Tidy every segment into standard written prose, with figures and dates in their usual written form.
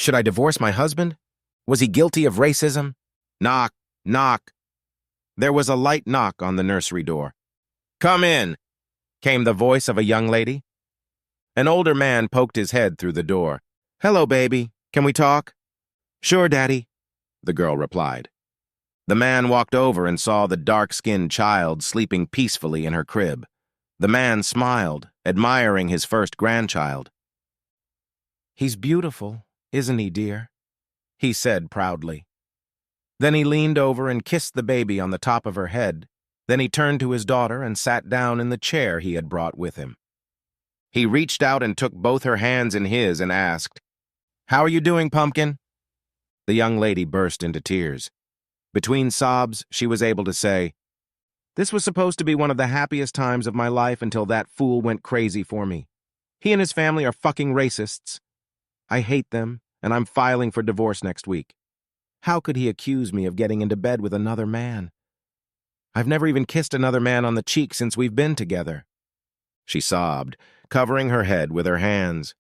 Should I divorce my husband? Was he guilty of racism? Knock, knock. There was a light knock on the nursery door. "Come in," came the voice of a young lady. An older man poked his head through the door. "Hello, baby. Can we talk?" "Sure, Daddy," the girl replied. The man walked over and saw the dark-skinned child sleeping peacefully in her crib. The man smiled, admiring his first grandchild. "He's beautiful, isn't he, dear?" he said proudly. Then he leaned over and kissed the baby on the top of her head. Then he turned to his daughter and sat down in the chair he had brought with him. He reached out and took both her hands in his and asked, "How are you doing, Pumpkin?" The young lady burst into tears. Between sobs, she was able to say, "This was supposed to be one of the happiest times of my life until that fool went crazy for me. He and his family are fucking racists. I hate them, and I'm filing for divorce next week. How could he accuse me of getting into bed with another man? I've never even kissed another man on the cheek since we've been together." She sobbed, covering her head with her hands.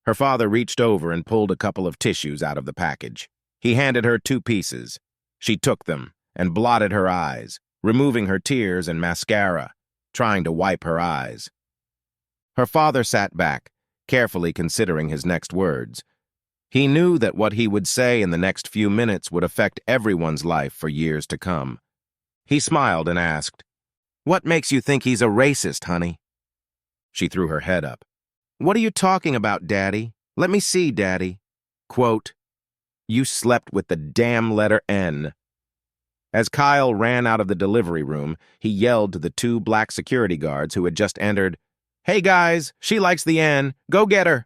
Her father reached over and pulled a couple of tissues out of the package. He handed her 2 pieces. She took them and blotted her eyes, removing her tears and mascara, trying to wipe her eyes. Her father sat back, carefully considering his next words. He knew that what he would say in the next few minutes would affect everyone's life for years to come. He smiled and asked, "What makes you think he's a racist, honey?" She threw her head up. "What are you talking about, Daddy? Let me see, Daddy." Quote, "You slept with the damn letter N." As Kyle ran out of the delivery room, he yelled to the 2 black security guards who had just entered, "Hey guys, she likes the N. Go get her."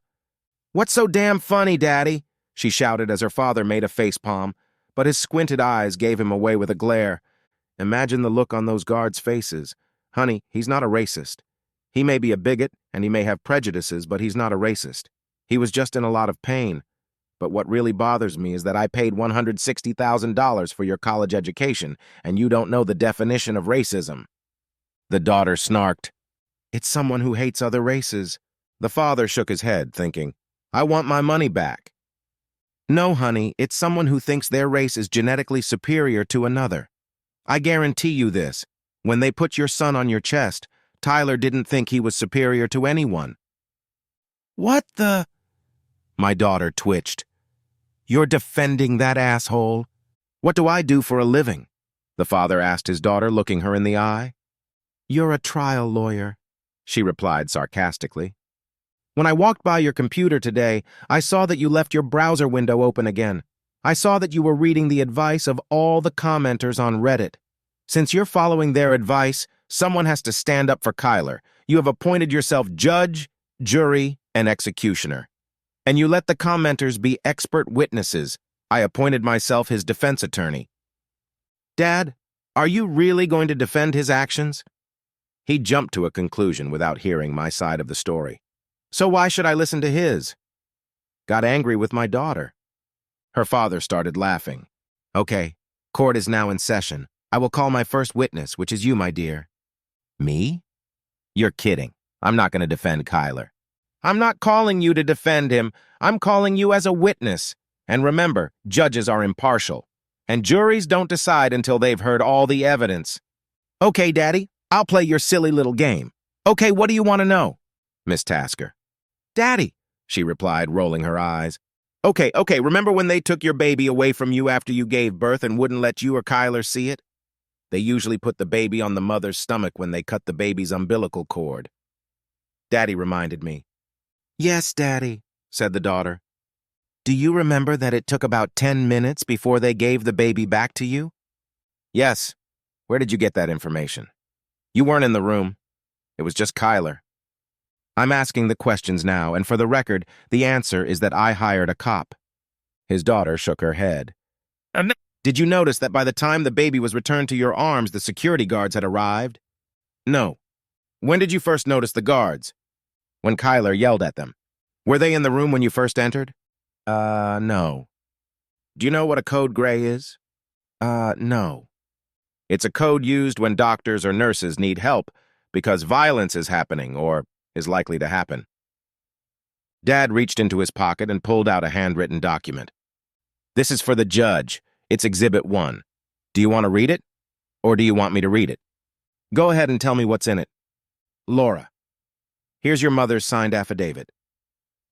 "What's so damn funny, Daddy?" she shouted as her father made a facepalm, but his squinted eyes gave him away with a glare. Imagine the look on those guards' faces. Honey, he's not a racist. He may be a bigot and he may have prejudices, but he's not a racist. He was just in a lot of pain. But what really bothers me is that I paid $160,000 for your college education, and you don't know the definition of racism. The daughter snarked, "It's someone who hates other races." The father shook his head, thinking, "I want my money back." "No, honey, it's someone who thinks their race is genetically superior to another. I guarantee you this. When they put your son on your chest, Tyler didn't think he was superior to anyone." "What the?" My daughter twitched. "You're defending that asshole? What do I do for a living?" the father asked his daughter, looking her in the eye. "You're a trial lawyer," she replied sarcastically. "When I walked by your computer today, I saw that you left your browser window open again. I saw that you were reading the advice of all the commenters on Reddit. Since you're following their advice, someone has to stand up for Kyler. You have appointed yourself judge, jury, and executioner. And you let the commenters be expert witnesses. I appointed myself his defense attorney." "Dad, are you really going to defend his actions?" He jumped to a conclusion without hearing my side of the story. "So why should I listen to his?" "Got angry with my daughter." Her father started laughing. "Okay, court is now in session. I will call my first witness, which is you, my dear." "Me? You're kidding. I'm not going to defend Kyler." "I'm not calling you to defend him. I'm calling you as a witness. And remember, judges are impartial. And juries don't decide until they've heard all the evidence." "Okay, Daddy, I'll play your silly little game. Okay, what do you want to know?" Miss Tasker. "Daddy," she replied, rolling her eyes. Okay, remember when they took your baby away from you after you gave birth and wouldn't let you or Kyler see it? They usually put the baby on the mother's stomach when they cut the baby's umbilical cord." Daddy reminded me. "Yes, Daddy," said the daughter. "Do you remember that it took about 10 minutes before they gave the baby back to you?" "Yes. Where did you get that information?" "You weren't in the room. It was just Kyler." I'm asking the questions now, and for the record, the answer is that I hired a cop. His daughter shook her head. "Did you notice that by the time the baby was returned to your arms, the security guards had arrived?" "No." "When did you first notice the guards?" "When Kyler yelled at them." "Were they in the room when you first entered?" No." "Do you know what a code gray is?" No. It's a code used when doctors or nurses need help because violence is happening or is likely to happen. Dad reached into his pocket and pulled out a handwritten document. This is for the judge. It's Exhibit 1. Do you want to read it? Or do you want me to read it? Go ahead and tell me what's in it. Laura, here's your mother's signed affidavit.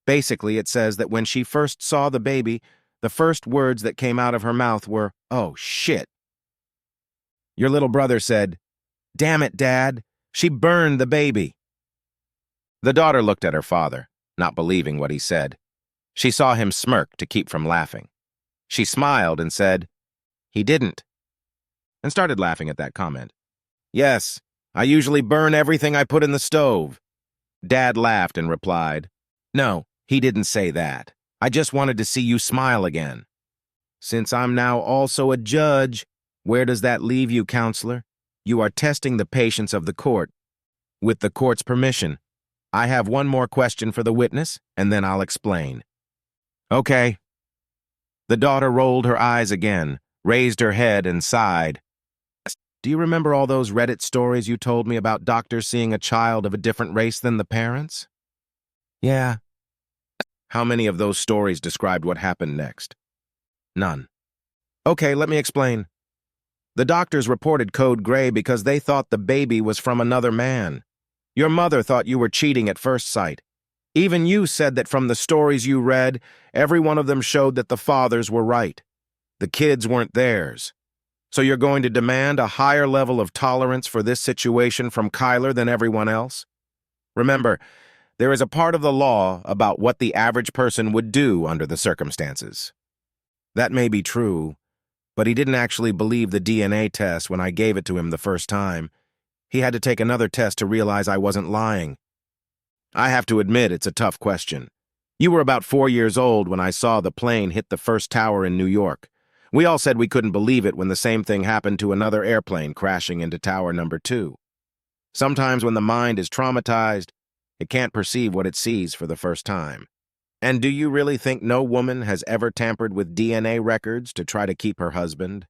Basically, it says that when she first saw the baby, the first words that came out of her mouth were, "Oh, shit." Your little brother said, "Damn it, Dad, she burned the baby." The daughter looked at her father, not believing what he said. She saw him smirk to keep from laughing. She smiled and said, "He didn't," and started laughing at that comment. "Yes, I usually burn everything I put in the stove." Dad laughed and replied, "No, he didn't say that. I just wanted to see you smile again." Since I'm now also a judge, where does that leave you, counselor? You are testing the patience of the court. With the court's permission, I have one more question for the witness, and then I'll explain. Okay. The daughter rolled her eyes again, raised her head, and sighed. Do you remember all those Reddit stories you told me about doctors seeing a child of a different race than the parents? Yeah. How many of those stories described what happened next? None. Okay, let me explain. The doctors reported code gray because they thought the baby was from another man. Your mother thought you were cheating at first sight. Even you said that from the stories you read, every one of them showed that the fathers were right. The kids weren't theirs. So you're going to demand a higher level of tolerance for this situation from Kyler than everyone else? Remember, there is a part of the law about what the average person would do under the circumstances. That may be true, but he didn't actually believe the DNA test when I gave it to him the first time. He had to take another test to realize I wasn't lying. I have to admit it's a tough question. You were about 4 years old when I saw the plane hit the first tower in New York. We all said we couldn't believe it when the same thing happened to another airplane crashing into tower number 2. Sometimes when the mind is traumatized, it can't perceive what it sees for the first time. And do you really think no woman has ever tampered with DNA records to try to keep her husband?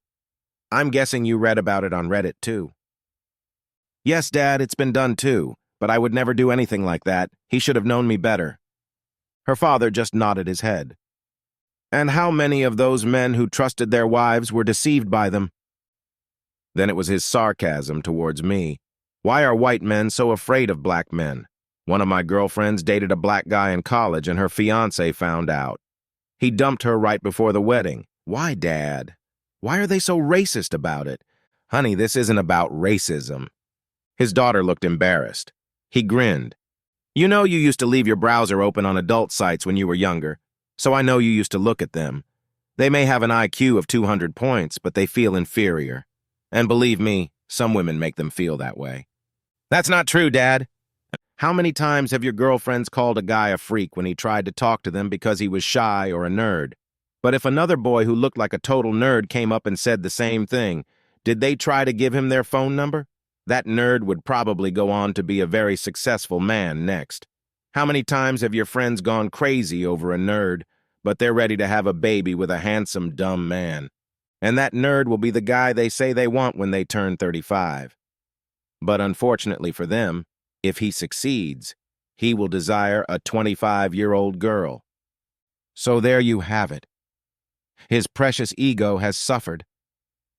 I'm guessing you read about it on Reddit, too. Yes, Dad, it's been done, too, but I would never do anything like that. He should have known me better. Her father just nodded his head. And how many of those men who trusted their wives were deceived by them? Then it was his sarcasm towards me. Why are white men so afraid of black men? One of my girlfriends dated a black guy in college and her fiancé found out. He dumped her right before the wedding. Why, Dad? Why are they so racist about it? Honey, this isn't about racism. His daughter looked embarrassed. He grinned. You know you used to leave your browser open on adult sites when you were younger, so I know you used to look at them. They may have an IQ of 200 points, but they feel inferior. And believe me, some women make them feel that way. That's not true, Dad. How many times have your girlfriends called a guy a freak when he tried to talk to them because he was shy or a nerd? But if another boy who looked like a total nerd came up and said the same thing, did they try to give him their phone number? That nerd would probably go on to be a very successful man next. How many times have your friends gone crazy over a nerd, but they're ready to have a baby with a handsome, dumb man? And that nerd will be the guy they say they want when they turn 35. But unfortunately for them, if he succeeds, he will desire a 25-year-old girl. So there you have it. His precious ego has suffered.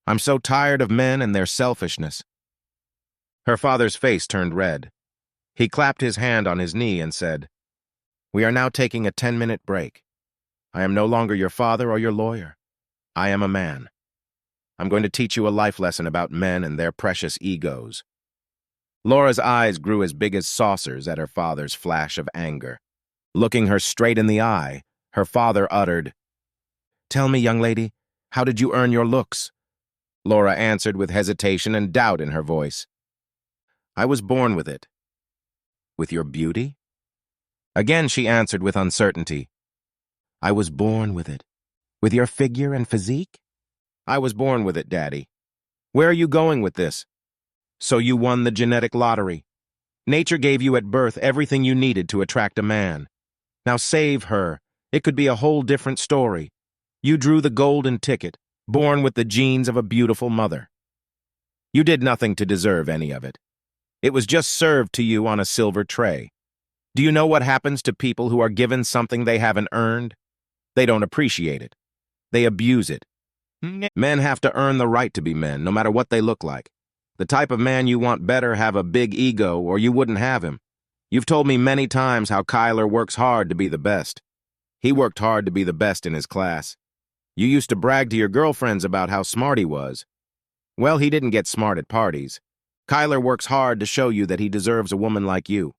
I'm so tired of men and their selfishness. Her father's face turned red. He clapped his hand on his knee and said, "We are now taking a 10-minute break. I am no longer your father or your lawyer. I am a man. I'm going to teach you a life lesson about men and their precious egos." Laura's eyes grew as big as saucers at her father's flash of anger. Looking her straight in the eye, her father uttered, "Tell me, young lady, how did you earn your looks?" Laura answered with hesitation and doubt in her voice. "I was born with it." "With your beauty?" Again she answered with uncertainty. "I was born with it." "With your figure and physique?" "I was born with it, Daddy." "Where are you going with this?" "So you won the genetic lottery. Nature gave you at birth everything you needed to attract a man. Now save her. It could be a whole different story. You drew the golden ticket, born with the genes of a beautiful mother. You did nothing to deserve any of it. It was just served to you on a silver tray. Do you know what happens to people who are given something they haven't earned? They don't appreciate it. They abuse it. Men have to earn the right to be men, no matter what they look like. The type of man you want better have a big ego, or you wouldn't have him. You've told me many times how Kyler works hard to be the best. He worked hard to be the best in his class. You used to brag to your girlfriends about how smart he was. Well, he didn't get smart at parties. Kyler works hard to show you that he deserves a woman like you.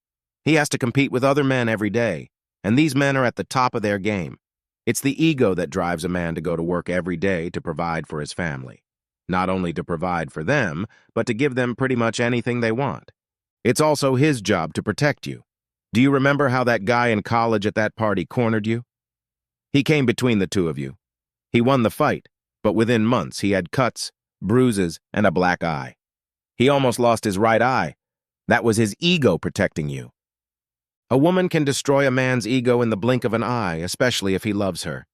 He has to compete with other men every day, and these men are at the top of their game. It's the ego that drives a man to go to work every day to provide for his family. Not only to provide for them, but to give them pretty much anything they want. It's also his job to protect you. Do you remember how that guy in college at that party cornered you? He came between the two of you. He won the fight, but within months he had cuts, bruises, and a black eye. He almost lost his right eye. That was his ego protecting you. A woman can destroy a man's ego in the blink of an eye, especially if he loves her.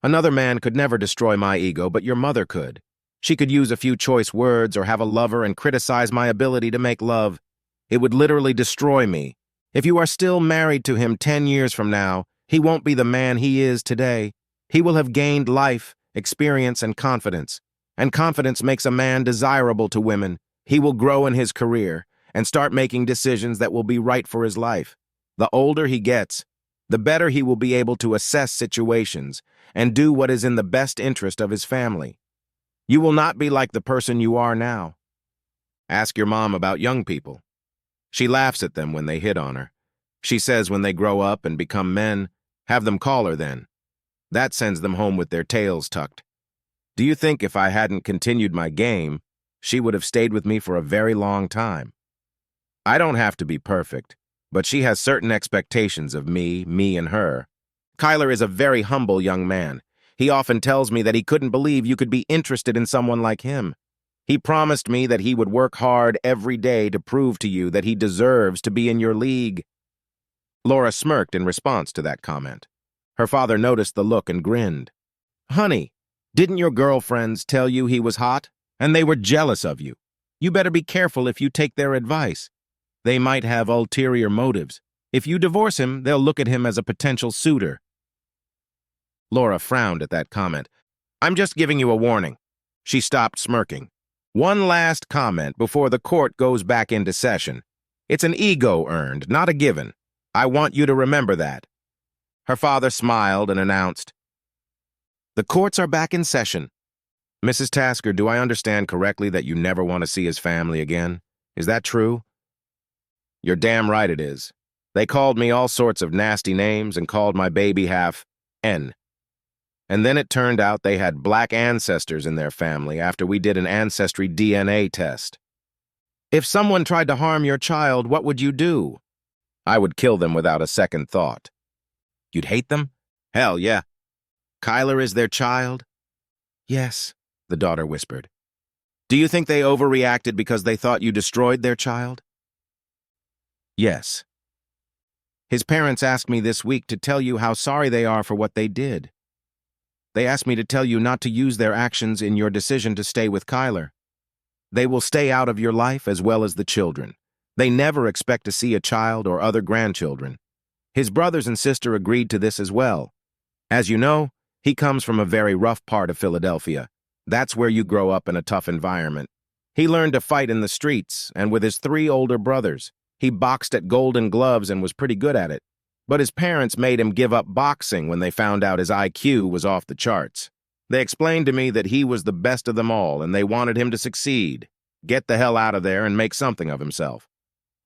Another man could never destroy my ego, but your mother could. She could use a few choice words or have a lover and criticize my ability to make love. It would literally destroy me. If you are still married to him 10 years from now, he won't be the man he is today. He will have gained life, experience, and confidence. And confidence makes a man desirable to women. He will grow in his career and start making decisions that will be right for his life. The older he gets, the better he will be able to assess situations and do what is in the best interest of his family. You will not be like the person you are now. Ask your mom about young people. She laughs at them when they hit on her. She says when they grow up and become men, have them call her then. That sends them home with their tails tucked. Do you think if I hadn't continued my game, she would have stayed with me for a very long time? I don't have to be perfect, but she has certain expectations of me and her. Kyler is a very humble young man. He often tells me that he couldn't believe you could be interested in someone like him. He promised me that he would work hard every day to prove to you that he deserves to be in your league. Laura smirked in response to that comment. Her father noticed the look and grinned. Honey, didn't your girlfriends tell you he was hot? And they were jealous of you. You better be careful if you take their advice. They might have ulterior motives. If you divorce him, they'll look at him as a potential suitor. Laura frowned at that comment. I'm just giving you a warning. She stopped smirking. One last comment before the court goes back into session. It's an ego earned, not a given. I want you to remember that. Her father smiled and announced, The courts are back in session. Mrs. Tasker, do I understand correctly that you never want to see his family again? Is that true? You're damn right it is. They called me all sorts of nasty names and called my baby half N. And then it turned out they had black ancestors in their family after we did an ancestry DNA test. If someone tried to harm your child, what would you do? I would kill them without a second thought. You'd hate them? Hell, yeah. Kyler is their child? Yes, the daughter whispered. Do you think they overreacted because they thought you destroyed their child? Yes. His parents asked me this week to tell you how sorry they are for what they did. They asked me to tell you not to use their actions in your decision to stay with Kyler. They will stay out of your life as well as the children. They never expect to see a child or other grandchildren. His brothers and sister agreed to this as well. As you know, he comes from a very rough part of Philadelphia. That's where you grow up in a tough environment. He learned to fight in the streets and with his 3 older brothers. He boxed at Golden Gloves and was pretty good at it. But his parents made him give up boxing when they found out his IQ was off the charts. They explained to me that he was the best of them all and they wanted him to succeed. Get the hell out of there and make something of himself.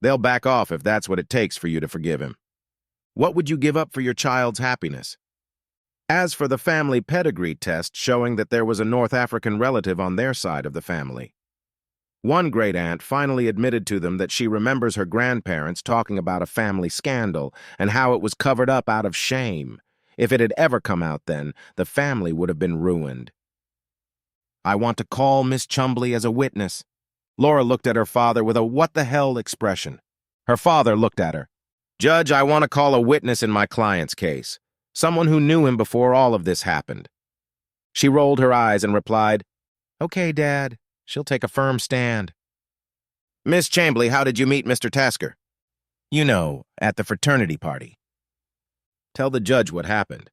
They'll back off if that's what it takes for you to forgive him. What would you give up for your child's happiness? As for the family pedigree test showing that there was a North African relative on their side of the family, one great-aunt finally admitted to them that she remembers her grandparents talking about a family scandal and how it was covered up out of shame. If it had ever come out then, the family would have been ruined. I want to call Miss Chumbley as a witness. Laura looked at her father with a what-the-hell expression. Her father looked at her. Judge, I want to call a witness in my client's case. Someone who knew him before all of this happened. She rolled her eyes and replied, Okay, Dad. She'll take a firm stand. Miss Chambly, how did you meet Mr. Tasker? You know, at the fraternity party. Tell the judge what happened.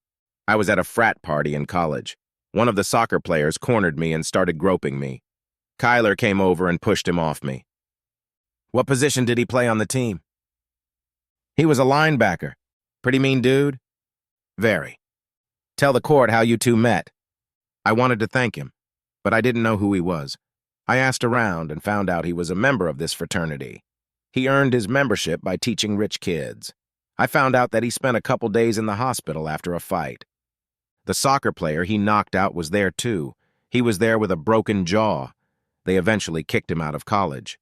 I was at a frat party in college. One of the soccer players cornered me and started groping me. Kyler came over and pushed him off me. What position did he play on the team? He was a linebacker. Pretty mean dude? Very. Tell the court how you two met. I wanted to thank him, but I didn't know who he was. I asked around and found out he was a member of this fraternity. He earned his membership by teaching rich kids. I found out that he spent a couple days in the hospital after a fight. The soccer player he knocked out was there too. He was there with a broken jaw. They eventually kicked him out of college.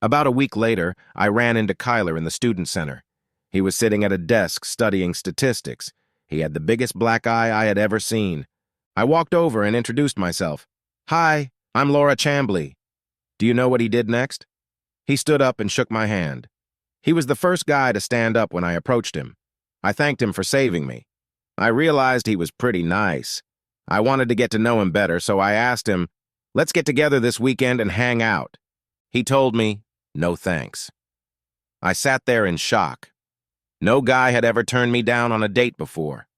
About a week later, I ran into Kyler in the student center. He was sitting at a desk studying statistics. He had the biggest black eye I had ever seen. I walked over and introduced myself. Hi, I'm Laura Chambly. Do you know what he did next? He stood up and shook my hand. He was the first guy to stand up when I approached him. I thanked him for saving me. I realized he was pretty nice. I wanted to get to know him better, so I asked him, let's get together this weekend and hang out. He told me, no thanks. I sat there in shock. No guy had ever turned me down on a date before.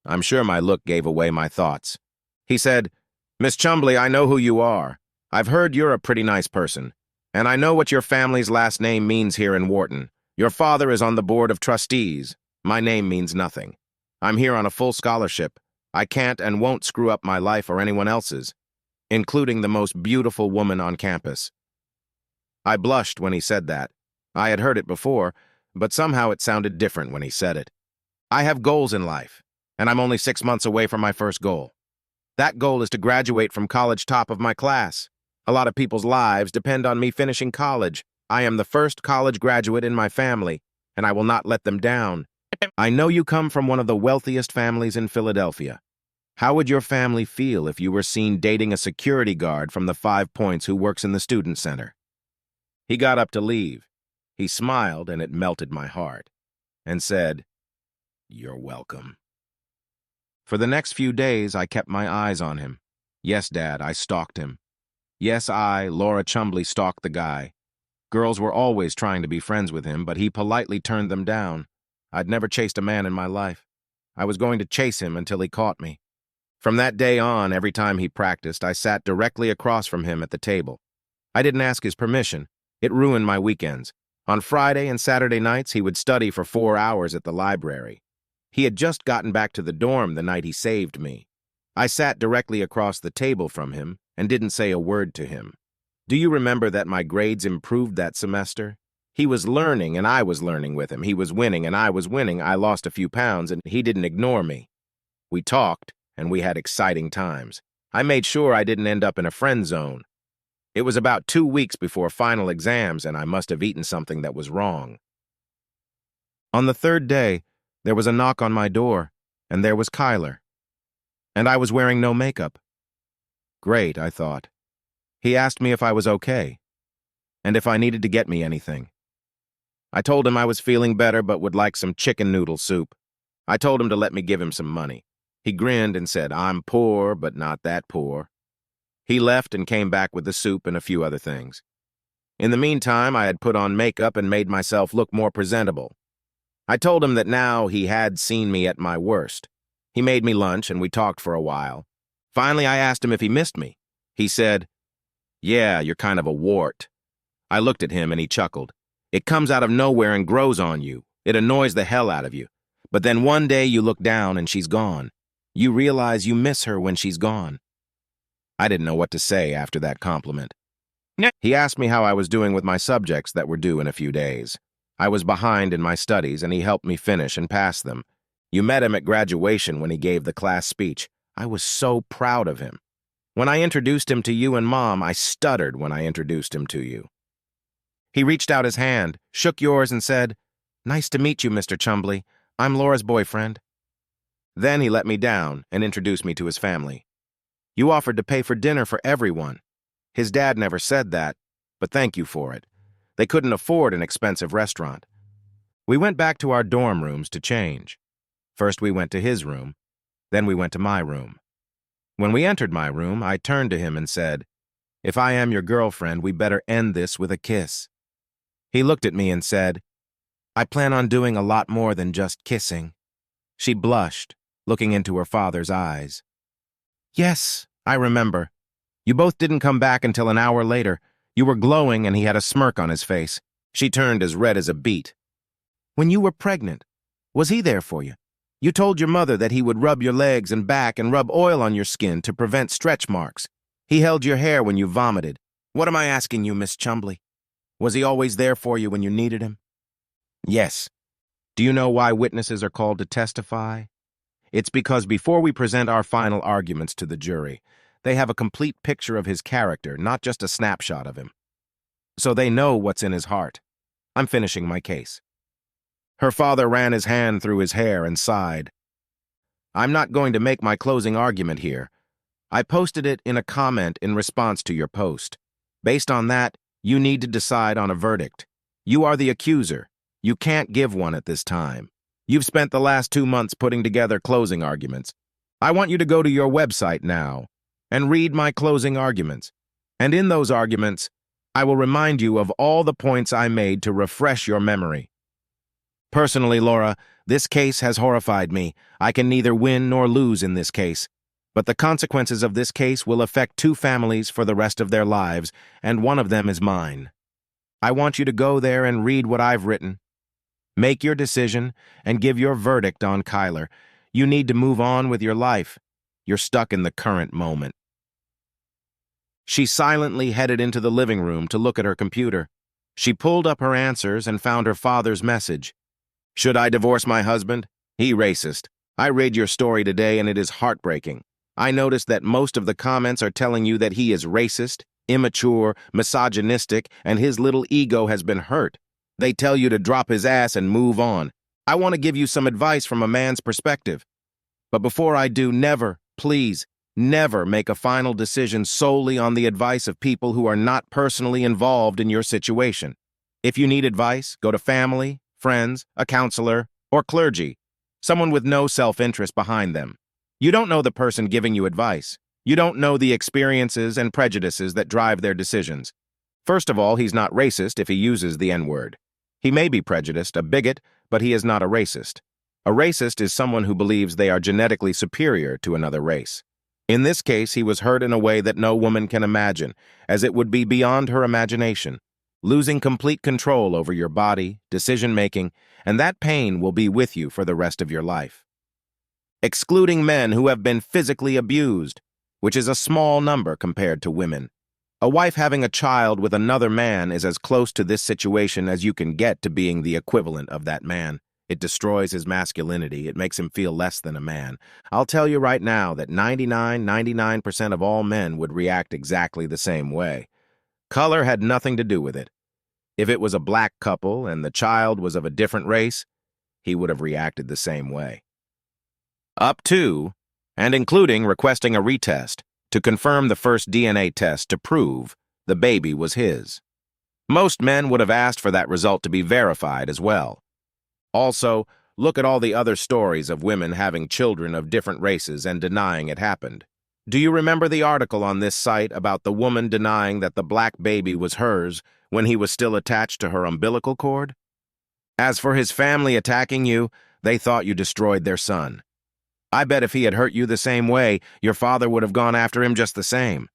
I'm sure my look gave away my thoughts. He said, Miss Chumbley, I know who you are. I've heard you're a pretty nice person, and I know what your family's last name means here in Wharton. Your father is on the board of trustees. My name means nothing. I'm here on a full scholarship. I can't and won't screw up my life or anyone else's, including the most beautiful woman on campus. I blushed when he said that. I had heard it before, but somehow it sounded different when he said it. I have goals in life, and I'm only 6 months away from my first goal. That goal is to graduate from college top of my class. A lot of people's lives depend on me finishing college. I am the first college graduate in my family, and I will not let them down. I know you come from one of the wealthiest families in Philadelphia. How would your family feel if you were seen dating a security guard from the 5 Points who works in the student center? He got up to leave. He smiled, and it melted my heart, and said, You're welcome. For the next few days, I kept my eyes on him. Yes, Dad, I stalked him. Yes, I, Laura Chumbley, stalked the guy. Girls were always trying to be friends with him, but he politely turned them down. I'd never chased a man in my life. I was going to chase him until he caught me. From that day on, every time he practiced, I sat directly across from him at the table. I didn't ask his permission. It ruined my weekends. On Friday and Saturday nights, he would study for 4 hours at the library. He had just gotten back to the dorm the night he saved me. I sat directly across the table from him and didn't say a word to him. Do you remember that my grades improved that semester? He was learning and I was learning with him. He was winning and I was winning. I lost a few pounds and he didn't ignore me. We talked and we had exciting times. I made sure I didn't end up in a friend zone. It was about 2 weeks before final exams and I must have eaten something that was wrong. On the 3rd day, there was a knock on my door, and there was Kyler. And I was wearing no makeup. Great, I thought. He asked me if I was okay, and if I needed to get me anything. I told him I was feeling better but would like some chicken noodle soup. I told him to let me give him some money. He grinned and said, I'm poor, but not that poor. He left and came back with the soup and a few other things. In the meantime, I had put on makeup and made myself look more presentable. I told him that now he had seen me at my worst. He made me lunch and we talked for a while. Finally, I asked him if he missed me. He said, Yeah, you're kind of a wart. I looked at him and he chuckled. It comes out of nowhere and grows on you. It annoys the hell out of you. But then one day you look down and she's gone. You realize you miss her when she's gone. I didn't know what to say after that compliment. He asked me how I was doing with my subjects that were due in a few days. I was behind in my studies, and he helped me finish and pass them. You met him at graduation when he gave the class speech. I was so proud of him. When I introduced him to you and Mom, I stuttered when I introduced him to you. He reached out his hand, shook yours, and said, Nice to meet you, Mr. Chumbley. I'm Laura's boyfriend. Then he let me down and introduced me to his family. You offered to pay for dinner for everyone. His dad never said that, but thank you for it. They couldn't afford an expensive restaurant. We went back to our dorm rooms to change. First we went to his room, then we went to my room. When we entered my room, I turned to him and said, If I am your girlfriend, we better end this with a kiss. He looked at me and said, I plan on doing a lot more than just kissing. She blushed, looking into her father's eyes. Yes, I remember. You both didn't come back until an hour later. You were glowing and he had a smirk on his face. She turned as red as a beet. When you were pregnant, was he there for you? You told your mother that he would rub your legs and back and rub oil on your skin to prevent stretch marks. He held your hair when you vomited. What am I asking you, Miss Chumbley? Was he always there for you when you needed him? Yes. Do you know why witnesses are called to testify? It's because before we present our final arguments to the jury, they have a complete picture of his character, not just a snapshot of him. So they know what's in his heart. I'm finishing my case. Her father ran his hand through his hair and sighed. I'm not going to make my closing argument here. I posted it in a comment in response to your post. Based on that, you need to decide on a verdict. You are the accuser. You can't give one at this time. You've spent the last 2 months putting together closing arguments. I want you to go to your website now and read my closing arguments. And in those arguments, I will remind you of all the points I made to refresh your memory. Personally, Laura, this case has horrified me. I can neither win nor lose in this case. But the consequences of this case will affect 2 families for the rest of their lives, and one of them is mine. I want you to go there and read what I've written. Make your decision and give your verdict on Kyler. You need to move on with your life. You're stuck in the current moment. She silently headed into the living room to look at her computer. She pulled up her answers and found her father's message. Should I divorce my husband? He racist. I read your story today and it is heartbreaking. I noticed that most of the comments are telling you that he is racist, immature, misogynistic, and his little ego has been hurt. They tell you to drop his ass and move on. I want to give you some advice from a man's perspective. But before I do, never, please, never make a final decision solely on the advice of people who are not personally involved in your situation. If you need advice, go to family, friends, a counselor, or clergy, someone with no self-interest behind them. You don't know the person giving you advice. You don't know the experiences and prejudices that drive their decisions. First of all, he's not racist if he uses the N-word. He may be prejudiced, a bigot, but he is not a racist. A racist is someone who believes they are genetically superior to another race. In this case, he was hurt in a way that no woman can imagine, as it would be beyond her imagination. Losing complete control over your body, decision-making, and that pain will be with you for the rest of your life. Excluding men who have been physically abused, which is a small number compared to women. A wife having a child with another man is as close to this situation as you can get to being the equivalent of that man. It destroys his masculinity. It makes him feel less than a man. I'll tell you right now that 99% of all men would react exactly the same way. Color had nothing to do with it. If it was a black couple and the child was of a different race, he would have reacted the same way. Up to, and including requesting a retest to confirm the first DNA test to prove the baby was his. Most men would have asked for that result to be verified as well. Also, look at all the other stories of women having children of different races and denying it happened. Do you remember the article on this site about the woman denying that the black baby was hers when he was still attached to her umbilical cord? As for his family attacking you, they thought you destroyed their son. I bet if he had hurt you the same way, your father would have gone after him just the same.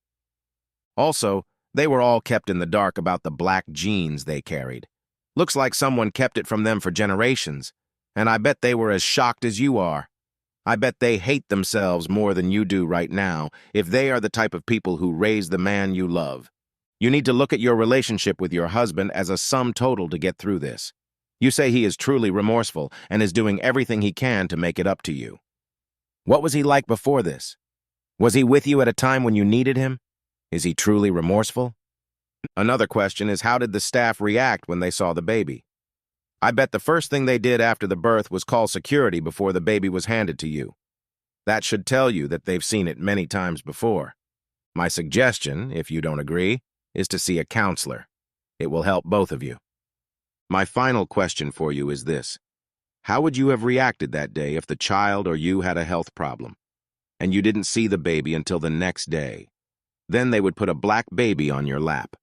Also, they were all kept in the dark about the black genes they carried. Looks like someone kept it from them for generations, and I bet they were as shocked as you are. I bet they hate themselves more than you do right now if they are the type of people who raise the man you love. You need to look at your relationship with your husband as a sum total to get through this. You say he is truly remorseful and is doing everything he can to make it up to you. What was he like before this? Was he with you at a time when you needed him? Is he truly remorseful? Another question is, how did the staff react when they saw the baby? I bet the first thing they did after the birth was call security before the baby was handed to you. That should tell you that they've seen it many times before. My suggestion, if you don't agree, is to see a counselor. It will help both of you. My final question for you is this. How would you have reacted that day if the child or you had a health problem, and you didn't see the baby until the next day? Then they would put a black baby on your lap.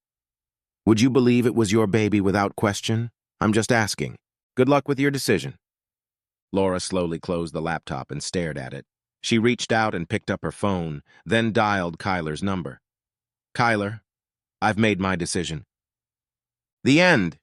Would you believe it was your baby without question? I'm just asking. Good luck with your decision. Laura slowly closed the laptop and stared at it. She reached out and picked up her phone, then dialed Kyler's number. Kyler, I've made my decision. The end,